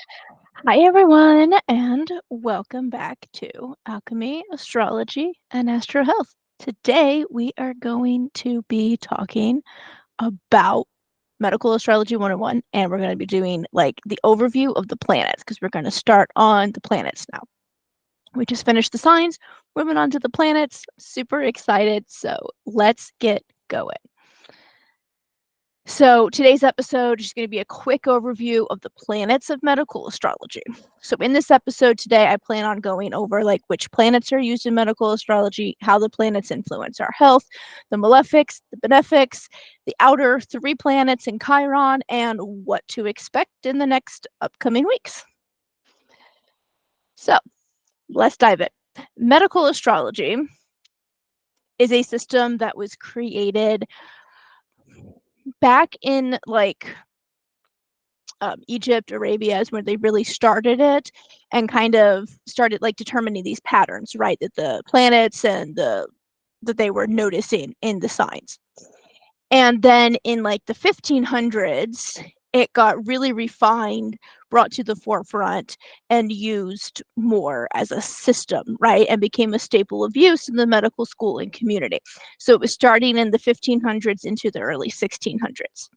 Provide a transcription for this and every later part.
Hi, everyone, and welcome back to Alchemy, Astrology, and Astro Health. Today, we are going to be talking about Medical Astrology 101, and we're going to be doing like the overview of the planets because we're going to start on the planets now. We just finished the signs, moving on to the planets. Super excited, so let's get going. So today's episode is going to be a quick overview of the planets of medical astrology. So in this episode today, I plan on going over like which planets are used in medical astrology, how the planets influence our health, the Malefics, the Benefics, the outer 3 planets in Chiron, and what to expect in the next upcoming weeks. So let's dive in. Medical astrology is a system that was created back in like Egypt, Arabia is where they really started it and kind of started like determining these patterns, right? That the planets and that they were noticing in the signs. And then in like the 1500s, it got really refined, brought to the forefront, and used more as a system, right? And became a staple of use in the medical school and community. So it was starting in the 1500s into the early 1600s.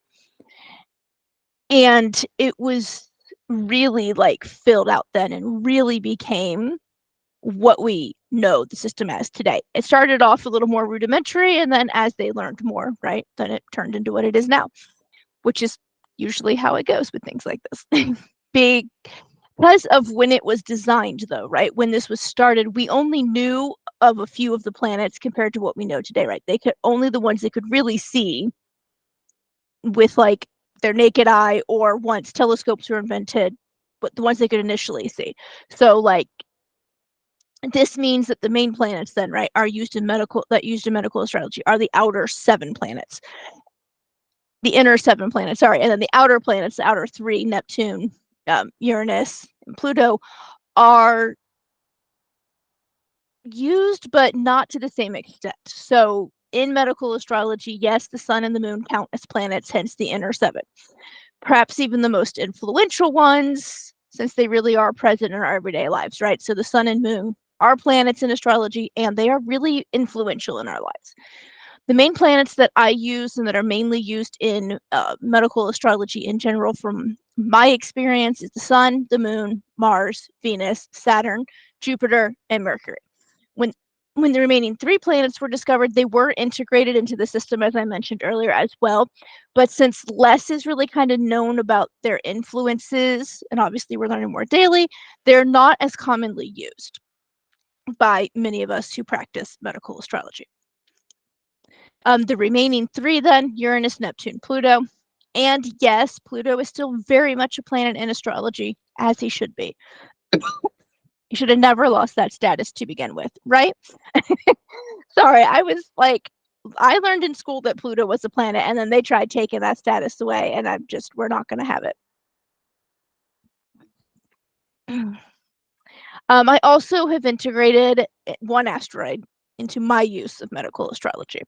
And it was really like filled out then and really became what we know the system as today. It started off a little more rudimentary, and then as they learned more, right, then it turned into what it is now, which is usually how it goes with things like this. Because of when it was designed, though, right, when this was started, we only knew of a few of the planets compared to what we know today, right? They could only the ones they could really see with like their naked eye, or once telescopes were invented, but the ones they could initially see. So like this means that the main planets then, right, are used in medical astrology are the outer 7 planets. The inner 7 planets, sorry, and then the outer planets, the outer 3, Neptune, Uranus, and Pluto, are used, but not to the same extent. So in medical astrology, yes, the sun and the moon count as planets, hence the inner 7. Perhaps even the most influential ones, since they really are present in our everyday lives, right? So the sun and moon are planets in astrology, and they are really influential in our lives. The main planets that I use and that are mainly used in medical astrology in general, from my experience, is the sun, the moon, Mars, Venus, Saturn, Jupiter, and Mercury. When the remaining 3 planets were discovered, they were integrated into the system, as I mentioned earlier, as well. But since less is really kind of known about their influences, and obviously we're learning more daily, they're not as commonly used by many of us who practice medical astrology. The remaining 3 then, Uranus, Neptune, Pluto. And yes, Pluto is still very much a planet in astrology, as he should be. He should have never lost that status to begin with, right? Sorry, I was like, I learned in school that Pluto was a planet, and then they tried taking that status away, and we're not going to have it. I also have integrated one asteroid into my use of medical astrology,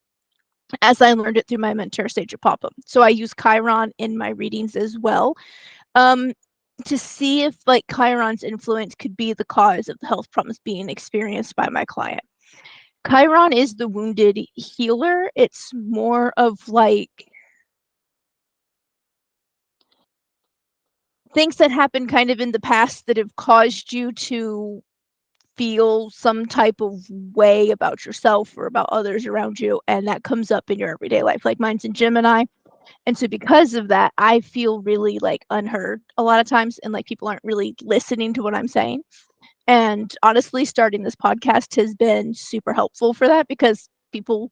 as I learned it through my mentor, Sage Papa. So I use Chiron in my readings as well, to see if like Chiron's influence could be the cause of the health problems being experienced by my client. Chiron is the wounded healer. It's more of like things that happen kind of in the past that have caused you to feel some type of way about yourself or about others around you, and that comes up in your everyday life. Like mine's in Gemini, and so because of that, I feel really like unheard a lot of times, and like people aren't really listening to what I'm saying. And honestly, starting this podcast has been super helpful for that, because people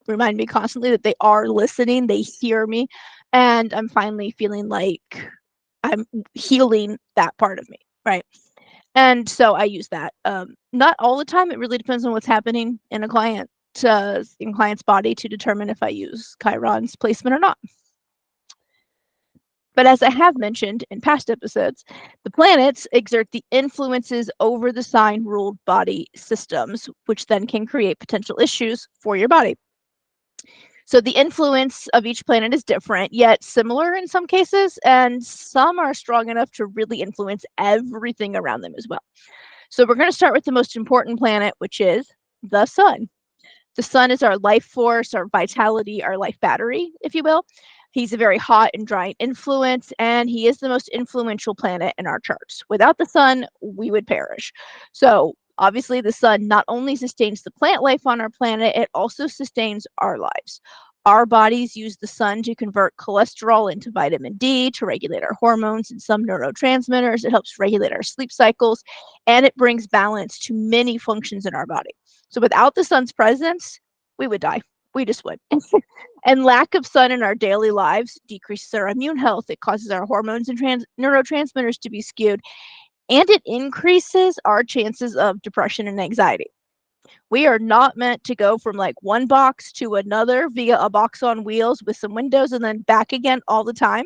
remind me constantly that they are listening, they hear me, and I'm finally feeling like I'm healing that part of me, right? And so I use that. Not all the time. It really depends on what's happening in a client's body to determine if I use Chiron's placement or not. But as I have mentioned in past episodes, the planets exert the influences over the sign-ruled body systems, which then can create potential issues for your body. So the influence of each planet is different, yet similar in some cases, and some are strong enough to really influence everything around them as well. So we're going to start with the most important planet, which is the sun. The sun is our life force, our vitality, our life battery, if you will. He's a very hot and drying influence, and he is the most influential planet in our charts. Without the sun, we would perish. So obviously, the sun not only sustains the plant life on our planet, it also sustains our lives. Our bodies use the sun to convert cholesterol into vitamin D to regulate our hormones and some neurotransmitters. It helps regulate our sleep cycles, and it brings balance to many functions in our body. So without the sun's presence, we would die. We just would. And lack of sun in our daily lives decreases our immune health. It causes our hormones and neurotransmitters to be skewed, and it increases our chances of depression and anxiety. We are not meant to go from like one box to another via a box on wheels with some windows and then back again all the time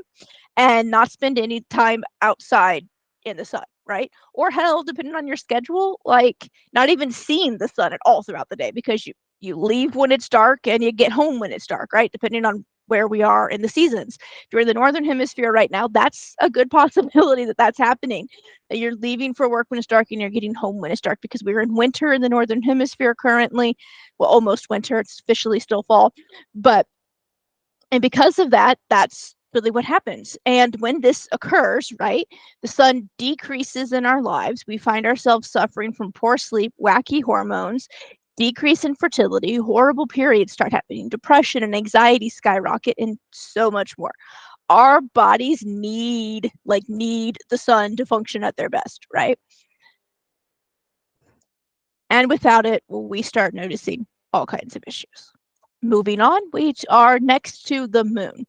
and not spend any time outside in the sun, right? Or hell, depending on your schedule, like not even seeing the sun at all throughout the day because you leave when it's dark and you get home when it's dark, right? Depending on where we are in the seasons. During the northern hemisphere right now, that's a good possibility that that's happening. That you're leaving for work when it's dark and you're getting home when it's dark because we're in winter in the northern hemisphere currently. Well, almost winter. It's officially still fall. And because of that, that's really what happens. And when this occurs, right, the sun decreases in our lives. We find ourselves suffering from poor sleep, wacky hormones, decrease in fertility, horrible periods start happening, depression and anxiety skyrocket, and so much more. Our bodies need the sun to function at their best, right? And without it, we start noticing all kinds of issues. Moving on, we are next to the moon.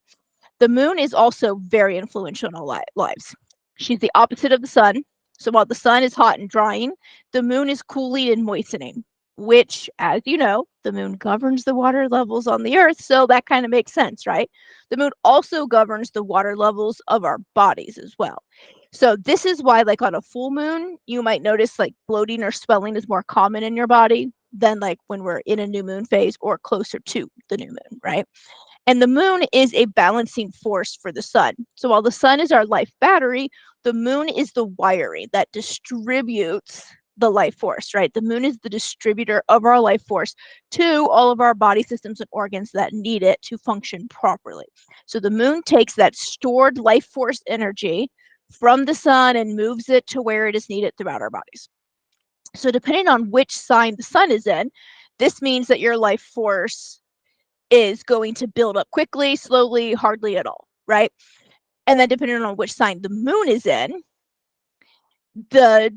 The moon is also very influential in our lives. She's the opposite of the sun. So while the sun is hot and drying, the moon is cooling and moistening, which, as you know, the moon governs the water levels on the earth. So that kind of makes sense, right? The moon also governs the water levels of our bodies as well. So this is why, like on a full moon, you might notice like bloating or swelling is more common in your body than like when we're in a new moon phase or closer to the new moon, right? And the moon is a balancing force for the sun. So while the sun is our life battery, the moon is the wiring that distributes the life force, right? The moon is the distributor of our life force to all of our body systems and organs that need it to function properly. So the moon takes that stored life force energy from the sun and moves it to where it is needed throughout our bodies. So depending on which sign the sun is in, this means that your life force is going to build up quickly, slowly, hardly at all, right? And then depending on which sign the moon is in, the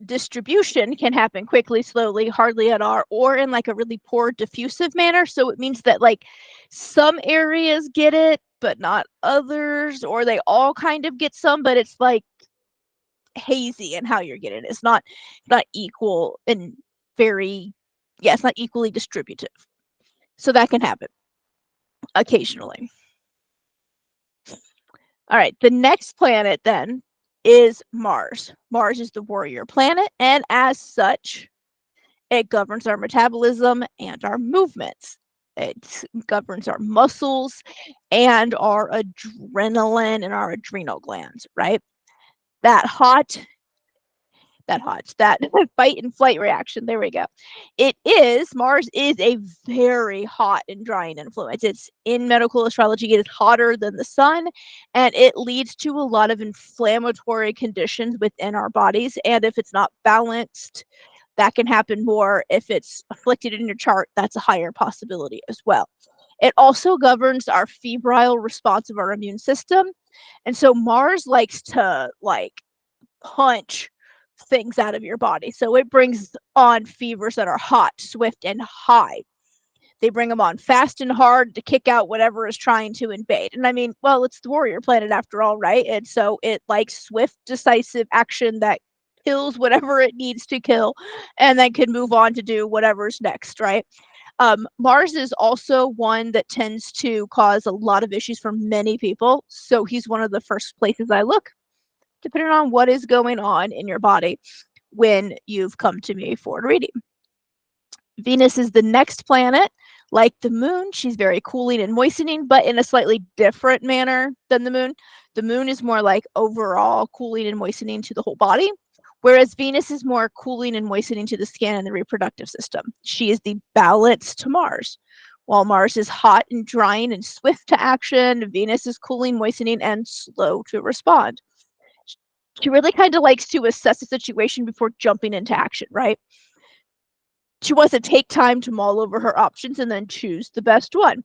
distribution can happen quickly, slowly, hardly at all, or in like a really poor diffusive manner. So it means that like some areas get it, but not others, or they all kind of get some, but it's like hazy in how you're getting it. It's not equal and it's not equally distributive. So that can happen occasionally. All right, the next planet then is Mars. Mars is the warrior planet, and as such, it governs our metabolism and our movements. It governs our muscles and our adrenaline and our adrenal glands, right? That fight and flight reaction. There we go. Mars is a very hot and drying influence. It's in medical astrology, it is hotter than the sun, and it leads to a lot of inflammatory conditions within our bodies. And if it's not balanced, that can happen more. If it's afflicted in your chart, that's a higher possibility as well. It also governs our febrile response of our immune system. And so Mars likes to punch things out of your body. So it brings on fevers that are hot, swift, and high. They bring them on fast and hard to kick out whatever is trying to invade. And I mean, well, it's the warrior planet after all, right? And so it likes swift, decisive action that kills whatever it needs to kill and then can move on to do whatever's next, right? Mars is also one that tends to cause a lot of issues for many people. So he's one of the first places I look, depending on what is going on in your body when you've come to me for a reading. Venus is the next planet. Like the moon, she's very cooling and moistening, but in a slightly different manner than the moon. The moon is more like overall cooling and moistening to the whole body, whereas Venus is more cooling and moistening to the skin and the reproductive system. She is the balance to Mars. While Mars is hot and drying and swift to action, Venus is cooling, moistening, and slow to respond. She really kind of likes to assess a situation before jumping into action, right? She wants to take time to mull over her options and then choose the best one,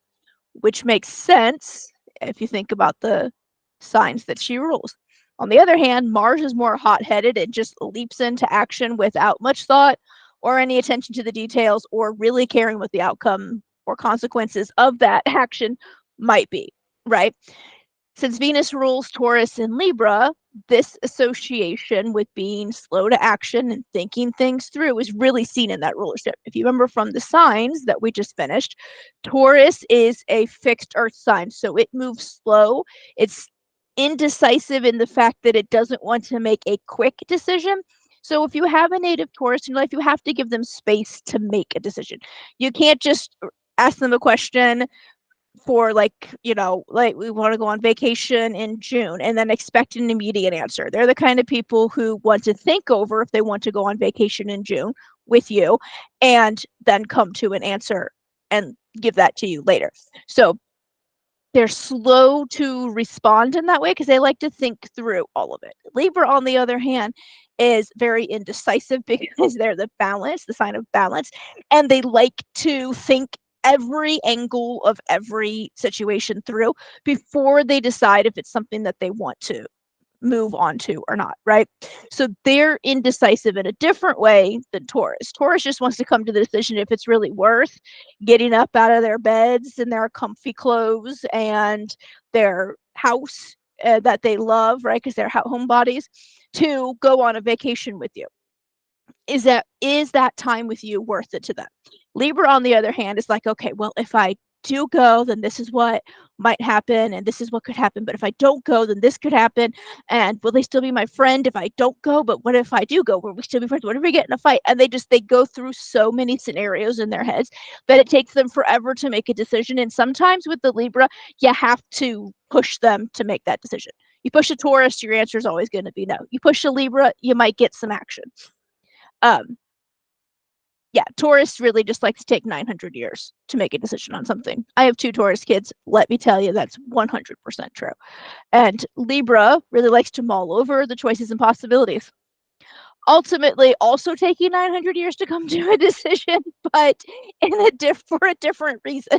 which makes sense if you think about the signs that she rules. On the other hand, Mars is more hot-headed and just leaps into action without much thought or any attention to the details or really caring what the outcome or consequences of that action might be, right? Since Venus rules Taurus and Libra, this association with being slow to action and thinking things through is really seen in that rulership. If you remember from the signs that we just finished, Taurus is a fixed earth sign, so it moves slow. It's indecisive in the fact that it doesn't want to make a quick decision. So if you have a native Taurus in your life, you have to give them space to make a decision. You can't just ask them a question for like, like we want to go on vacation in June and then expect an immediate answer. They're the kind of people who want to think over if they want to go on vacation in June with you and then come to an answer and give that to you later. So they're slow to respond in that way because they like to think through all of it. Libra, on the other hand, is very indecisive because they're the balance, the sign of balance, and they like to think every angle of every situation through before they decide if it's something that they want to move on to or not, right? So they're indecisive in a different way than Taurus. Taurus just wants to come to the decision if it's really worth getting up out of their beds and their comfy clothes and their house that they love, right? Because they're home bodies, to go on a vacation with you. Is that time with you worth it to them? Libra, on the other hand, is like, okay, well, if I do go, then this is what might happen, and this is what could happen. But if I don't go, then this could happen. And will they still be my friend if I don't go? But what if I do go? Will we still be friends? What if we get in a fight? And they go through so many scenarios in their heads that it takes them forever to make a decision. And sometimes with the Libra, you have to push them to make that decision. You push a Taurus, your answer is always going to be no. You push a Libra, you might get some action. Yeah, Taurus really just likes to take 900 years to make a decision on something. I have 2 Taurus kids. Let me tell you, that's 100% true. And Libra really likes to mull over the choices and possibilities. Ultimately, also taking 900 years to come to a decision, but for a different reason.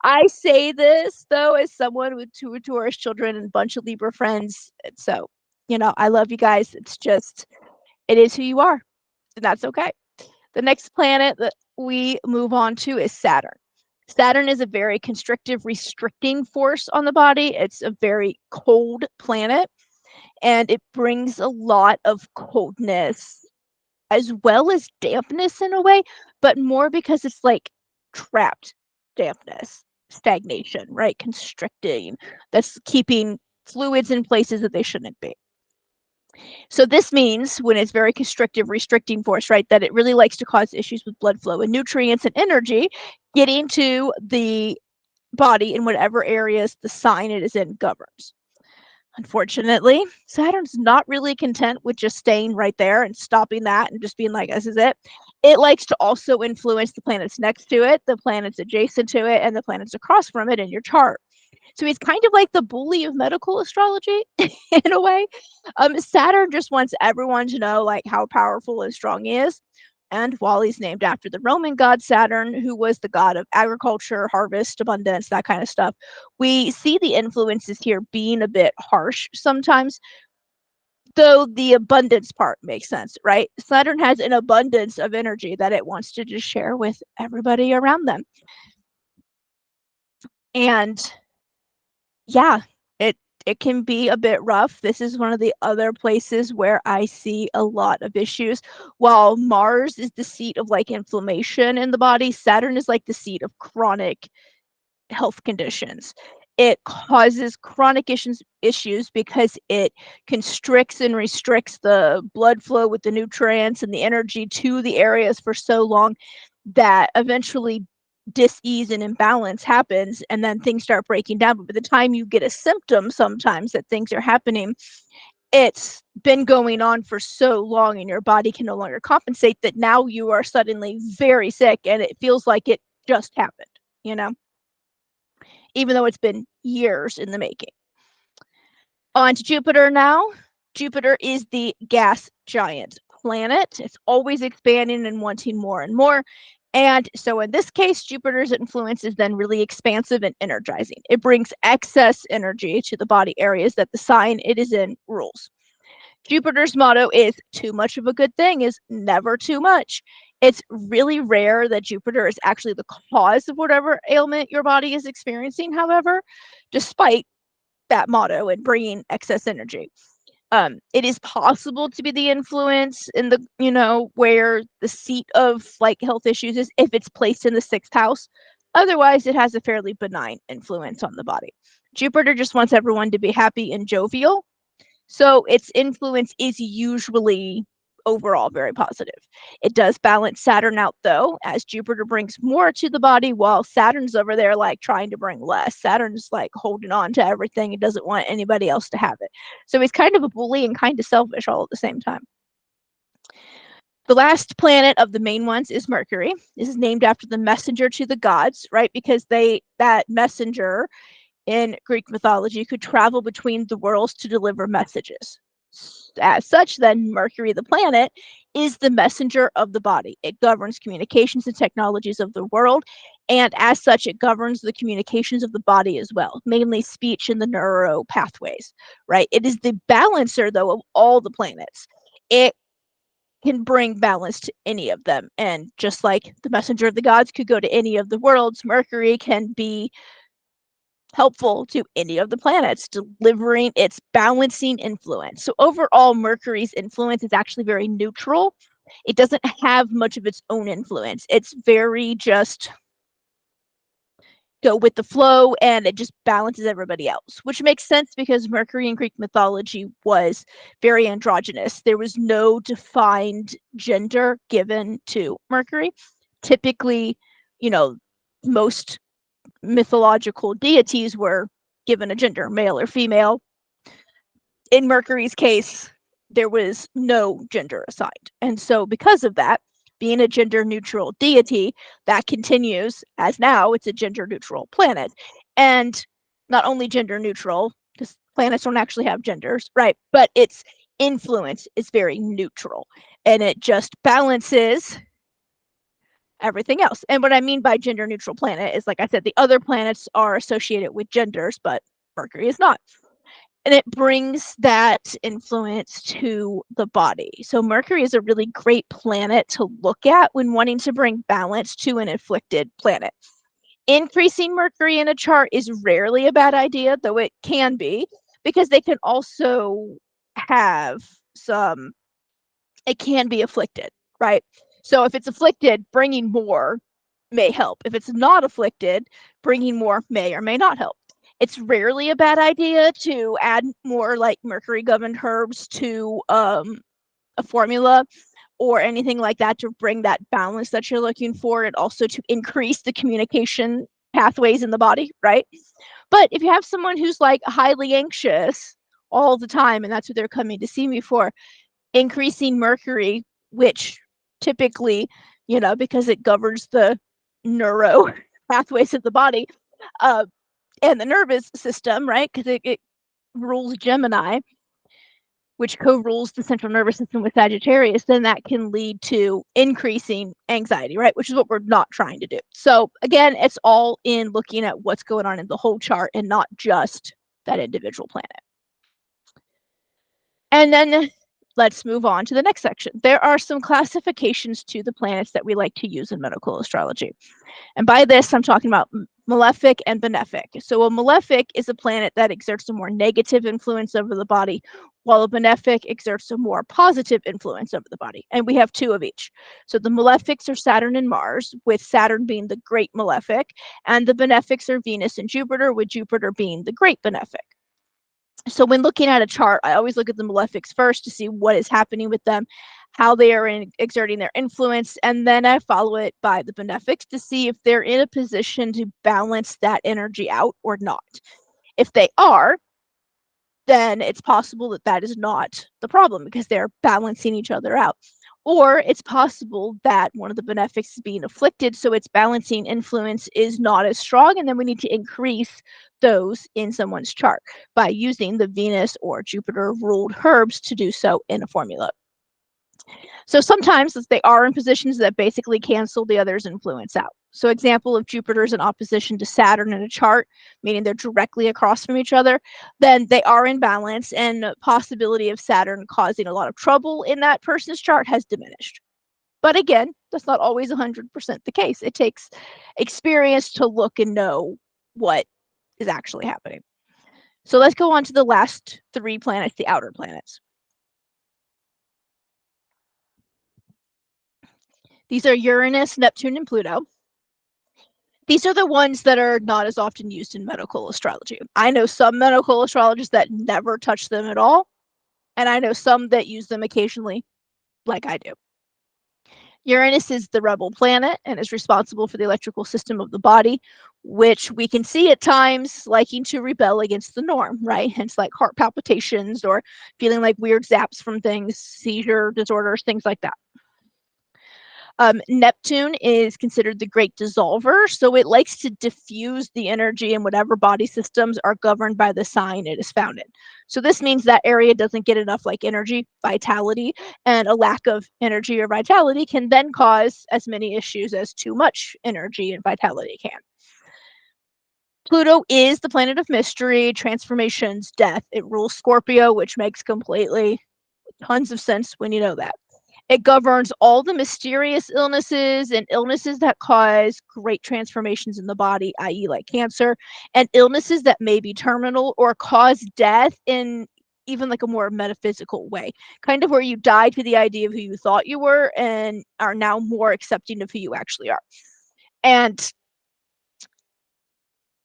I say this, though, as someone with 2 Taurus children and a bunch of Libra friends. So, I love you guys. It's just, it is who you are, and that's okay. The next planet that we move on to is Saturn. Saturn is a very constrictive, restricting force on the body. It's a very cold planet, and it brings a lot of coldness as well as dampness in a way, but more because it's like trapped dampness, stagnation, right? Constricting, that's keeping fluids in places that they shouldn't be. So this means when it's very constrictive, restricting force, right, that it really likes to cause issues with blood flow and nutrients and energy getting to the body in whatever areas the sign it is in governs. Unfortunately, Saturn's not really content with just staying right there and stopping that and just being like, this is it. It likes to also influence the planets next to it, the planets adjacent to it, and the planets across from it in your chart. So he's kind of like the bully of medical astrology in a way. Saturn just wants everyone to know like how powerful and strong he is. And while he's named after the Roman god Saturn, who was the god of agriculture, harvest, abundance, that kind of stuff, we see the influences here being a bit harsh sometimes, though the abundance part makes sense, right? Saturn has an abundance of energy that it wants to just share with everybody around them. And yeah, it can be a bit rough. This is one of the other places where I see a lot of issues. While Mars is the seat of like inflammation in the body, Saturn is like the seat of chronic health conditions. It causes chronic issues because it constricts and restricts the blood flow with the nutrients and the energy to the areas for so long that eventually dis-ease and imbalance happens, and then things start breaking down. But by the time you get a symptom sometimes that things are happening, it's been going on for so long and your body can no longer compensate, that now you are suddenly very sick and it feels like it just happened, you know, even though it's been years in the making. On to Jupiter now. Jupiter is the gas giant planet. It's always expanding and wanting more and more. And so in this case, Jupiter's influence is then really expansive and energizing. It brings excess energy to the body areas that the sign it is in rules. Jupiter's motto is too much of a good thing is never too much. It's really rare that Jupiter is actually the cause of whatever ailment your body is experiencing, however, despite that motto and bringing excess energy. It is possible to be the influence in the, you know, where the seat of like health issues is if it's placed in the 6th house. Otherwise, it has a fairly benign influence on the body. Jupiter just wants everyone to be happy and jovial. So its influence is usually overall very positive. It does balance Saturn out though, as Jupiter brings more to the body while Saturn's over there like trying to bring less. Saturn's like holding on to everything and doesn't want anybody else to have it. So he's kind of a bully and kind of selfish all at the same time. The last planet of the main ones is Mercury. This is named after the messenger to the gods, right? Because that messenger in Greek mythology could travel between the worlds to deliver messages. As such, then, Mercury, the planet, is the messenger of the body. It governs communications and technologies of the world, and as such, it governs the communications of the body as well, mainly speech and the neuro pathways, right? It is the balancer, though, of all the planets. It can bring balance to any of them, and just like the messenger of the gods could go to any of the worlds, Mercury can be helpful to any of the planets, delivering its balancing influence. So overall, Mercury's influence is actually very neutral. It doesn't have much of its own influence. It's very just go with the flow, and it just balances everybody else, which makes sense because Mercury in Greek mythology was very androgynous. There was no defined gender given to Mercury. Typically, you know, most mythological deities were given a gender, male or female. In Mercury's case, there was no gender assigned. And so, because of that, being a gender neutral deity, that continues as now it's a gender neutral planet. And not only gender neutral, because planets don't actually have genders, right? But its influence is very neutral and it just balances everything else. And what I mean by gender neutral planet is, like I said, the other planets are associated with genders, but Mercury is not. And it brings that influence to the body. So Mercury is a really great planet to look at when wanting to bring balance to an afflicted planet. Increasing Mercury in a chart is rarely a bad idea, though it can be, because they can also have some, it can be afflicted, right? So if it's afflicted, bringing more may help. If it's not afflicted, bringing more may or may not help. It's rarely a bad idea to add more like Mercury governed herbs to a formula or anything like that to bring that balance that you're looking for, and also to increase the communication pathways in the body, right? But if you have someone who's like highly anxious all the time and that's what they're coming to see me for, increasing Mercury, which typically, you know, because it governs the neuro pathways of the body and the nervous system, right? Because it rules Gemini, which co-rules the central nervous system with Sagittarius, then that can lead to increasing anxiety, right? Which is what we're not trying to do. So again, it's all in looking at what's going on in the whole chart and not just that individual planet. And then let's move on to the next section. There are some classifications to the planets that we like to use in medical astrology. And by this, I'm talking about malefic and benefic. So a malefic is a planet that exerts a more negative influence over the body, while a benefic exerts a more positive influence over the body. And we have two of each. So the malefics are Saturn and Mars, with Saturn being the great malefic, and the benefics are Venus and Jupiter, with Jupiter being the great benefic. So when looking at a chart, I always look at the malefics first to see what is happening with them, how they are exerting their influence, and then I follow it by the Benefics to see if they're in a position to balance that energy out or not. If they are, then it's possible that that is not the problem because they're balancing each other out. Or it's possible that one of the benefics is being afflicted, so its balancing influence is not as strong, and then we need to increase those in someone's chart by using the Venus or Jupiter ruled herbs to do so in a formula. So sometimes they are in positions that basically cancel the other's influence out. So example of Jupiter's in opposition to Saturn in a chart, meaning they're directly across from each other, then they are in balance, and possibility of Saturn causing a lot of trouble in that person's chart has diminished. But again, that's not always 100% the case. It takes experience to look and know what is actually happening. So let's go on to the last three planets, the outer planets. These are Uranus, Neptune, and Pluto. These are the ones that are not as often used in medical astrology. I know some medical astrologers that never touch them at all, and I know some that use them occasionally, like I do. Uranus is the rebel planet and is responsible for the electrical system of the body, which we can see at times liking to rebel against the norm, right? Hence, like heart palpitations or feeling like weird zaps from things, seizure disorders, things like that. Neptune is considered the great dissolver, so it likes to diffuse the energy in whatever body systems are governed by the sign it is found in. So this means that area doesn't get enough like energy, vitality, and a lack of energy or vitality can then cause as many issues as too much energy and vitality can. Pluto is the planet of mystery, transformations, death. It rules Scorpio, which makes completely tons of sense when you know that. It governs all the mysterious illnesses and illnesses that cause great transformations in the body, i.e., like cancer, and illnesses that may be terminal or cause death in even like a more metaphysical way, kind of where you die to the idea of who you thought you were and are now more accepting of who you actually are. And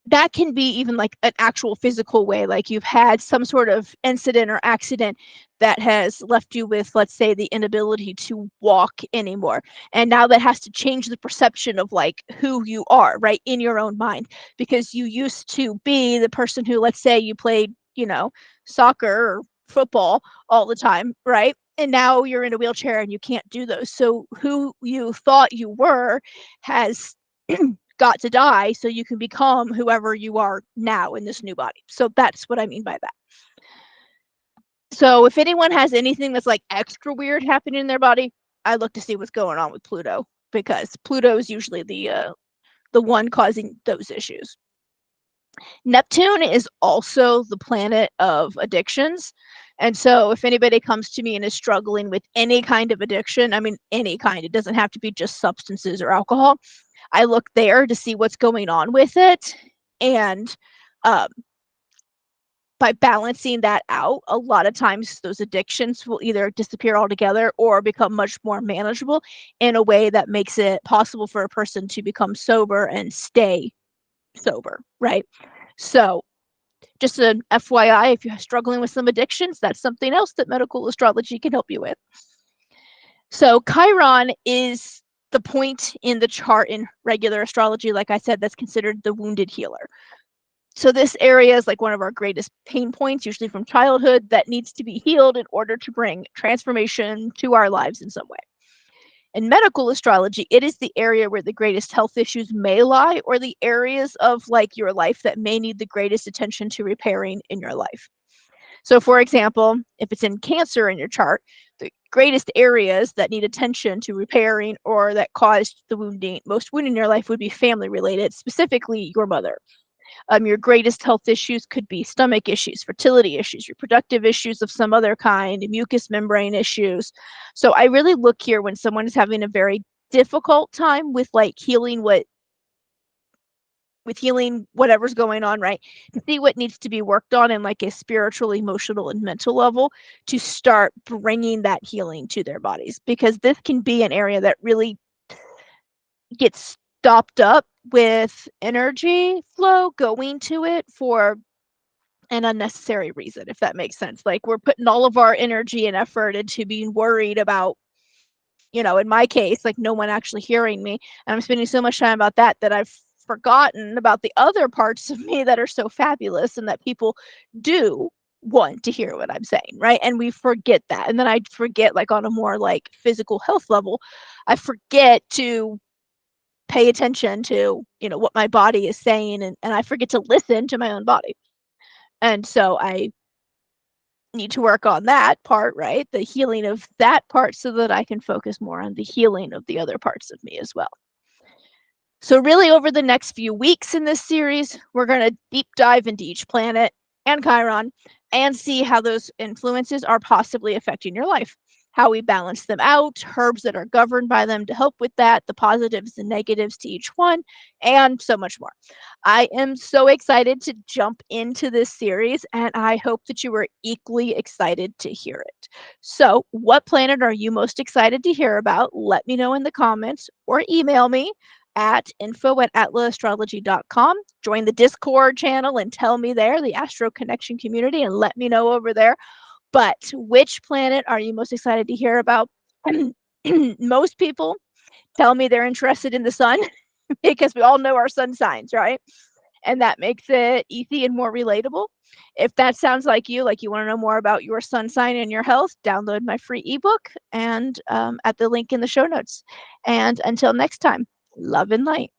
that can be even like an actual physical way, like you've had some sort of incident or accident that has left you with, let's say, the inability to walk anymore, and now that has to change the perception of like who you are, right, in your own mind, because you used to be the person who, let's say, you played, soccer or football all the time, right, and now you're in a wheelchair and you can't do those, so who you thought you were has got to die so you can become whoever you are now in this new body. So that's what I mean by that. So if anyone has anything that's like extra weird happening in their body, I look to see what's going on with Pluto, because Pluto is usually the one causing those issues. Neptune is also the planet of addictions. And so if anybody comes to me and is struggling with any kind of addiction, I mean, any kind, it doesn't have to be just substances or alcohol, I look there to see what's going on with it. And by balancing that out, a lot of times those addictions will either disappear altogether or become much more manageable in a way that makes it possible for a person to become sober and stay sober, right? So just an FYI, if you're struggling with some addictions, that's something else that medical astrology can help you with. So Chiron is the point in the chart in regular astrology, like I said, that's considered the wounded healer. So this area is like one of our greatest pain points, usually from childhood, that needs to be healed in order to bring transformation to our lives in some way. In medical astrology, it is the area where the greatest health issues may lie, or the areas of like your life that may need the greatest attention to repairing in your life. So for example, if it's in Cancer in your chart, the greatest areas that need attention to repairing or that caused the most wounding in your life would be family related, specifically your mother. Your greatest health issues could be stomach issues, fertility issues, reproductive issues of some other kind, mucous membrane issues. So I really look here when someone is having a very difficult time with like healing whatever's going on, right? To see what needs to be worked on in like a spiritual, emotional, and mental level to start bringing that healing to their bodies, because this can be an area that really gets stopped up with energy flow going to it for an unnecessary reason, if that makes sense. Like we're putting all of our energy and effort into being worried about in my case, like no one actually hearing me. And I'm spending so much time about that I've forgotten about the other parts of me that are so fabulous and that people do want to hear what I'm saying, right? And we forget that. And then I forget, like on a more like physical health level, I forget to pay attention to, what my body is saying, and I forget to listen to my own body. And so I need to work on that part, right? The healing of that part so that I can focus more on the healing of the other parts of me as well. So really over the next few weeks in this series, we're going to deep dive into each planet and Chiron and see how those influences are possibly affecting your life, how we balance them out, herbs that are governed by them to help with that, the positives and negatives to each one, and so much more. I am so excited to jump into this series, and I hope that you are equally excited to hear it. So what planet are you most excited to hear about? Let me know in the comments or email me at info@atlaastrology.com. Join the Discord channel and tell me there, the Astro Connection community, and let me know over there. But which planet are you most excited to hear about? Most people tell me they're interested in the sun because we all know our sun signs, right? And that makes it easy and more relatable. If that sounds like you want to know more about your sun sign and your health, download my free ebook and at the link in the show notes. And until next time, love and light.